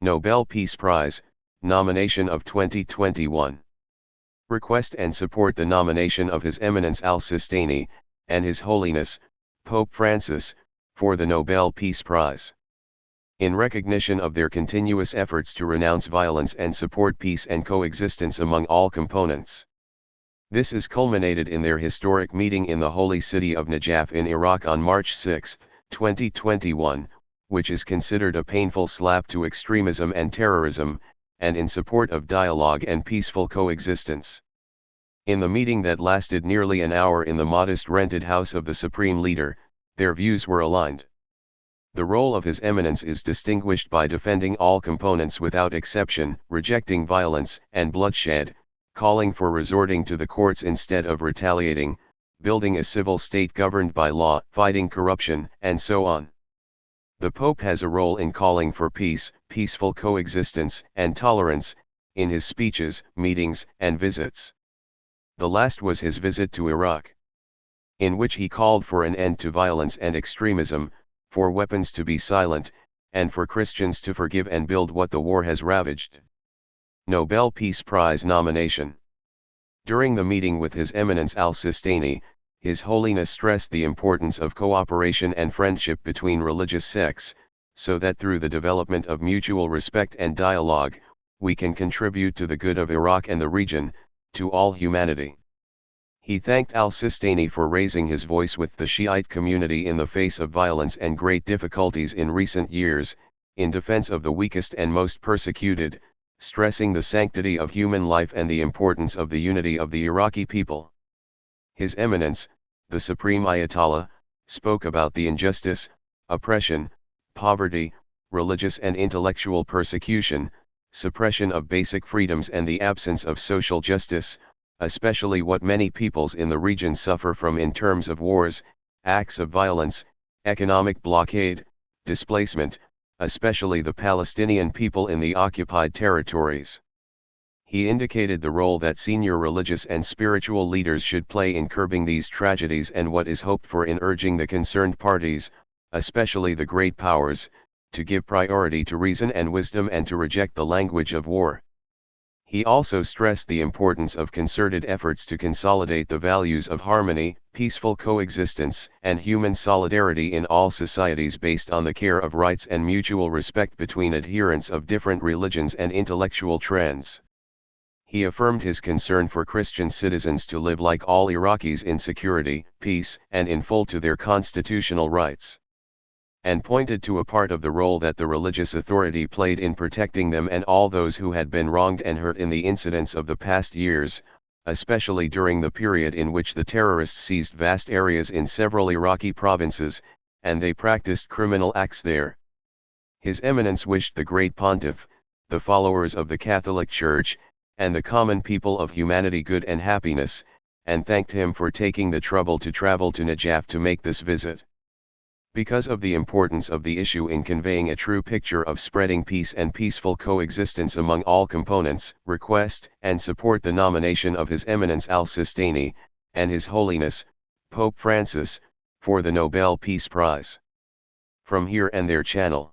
Nobel Peace Prize, nomination of 2021. Request and support the nomination of His Eminence Al-Sistani, and His Holiness, Pope Francis, for the Nobel Peace Prize. In recognition of their continuous efforts to renounce violence and support peace and coexistence among all components. This is culminated in their historic meeting in the holy city of Najaf in Iraq on March 6, 2021, which is considered a painful slap to extremism and terrorism, and in support of dialogue and peaceful coexistence. In the meeting that lasted nearly an hour in the modest rented house of the Supreme Leader, their views were aligned. The role of His Eminence is distinguished by defending all components without exception, rejecting violence and bloodshed, calling for resorting to the courts instead of retaliating, building a civil state governed by law, fighting corruption, and so on. The Pope has a role in calling for peace, peaceful coexistence, and tolerance, in his speeches, meetings, and visits. The last was his visit to Iraq, in which he called for an end to violence and extremism, for weapons to be silent, and for Christians to forgive and build what the war has ravaged. Nobel Peace Prize nomination. During the meeting with His Eminence Al-Sistani, His Holiness stressed the importance of cooperation and friendship between religious sects, so that through the development of mutual respect and dialogue, we can contribute to the good of Iraq and the region, to all humanity. He thanked Al-Sistani for raising his voice with the Shiite community in the face of violence and great difficulties in recent years, in defense of the weakest and most persecuted, stressing the sanctity of human life and the importance of the unity of the Iraqi people. His Eminence, the Supreme Ayatollah, spoke about the injustice, oppression, poverty, religious and intellectual persecution, suppression of basic freedoms and the absence of social justice, especially what many peoples in the region suffer from in terms of wars, acts of violence, economic blockade, displacement, especially the Palestinian people in the occupied territories. He indicated the role that senior religious and spiritual leaders should play in curbing these tragedies and what is hoped for in urging the concerned parties, especially the great powers, to give priority to reason and wisdom and to reject the language of war. He also stressed the importance of concerted efforts to consolidate the values of harmony, peaceful coexistence, and human solidarity in all societies based on the care of rights and mutual respect between adherents of different religions and intellectual trends. He affirmed his concern for Christian citizens to live like all Iraqis in security, peace, and in full to their constitutional rights, and pointed to a part of the role that the religious authority played in protecting them and all those who had been wronged and hurt in the incidents of the past years, especially during the period in which the terrorists seized vast areas in several Iraqi provinces, and they practiced criminal acts there. His Eminence wished the great pontiff, the followers of the Catholic Church, and the common people of humanity good and happiness, and thanked him for taking the trouble to travel to Najaf to make this visit. Because of the importance of the issue in conveying a true picture of spreading peace and peaceful coexistence among all components, request and support the nomination of His Eminence Al-Sistani, and His Holiness, Pope Francis, for the Nobel Peace Prize. From here and their channel.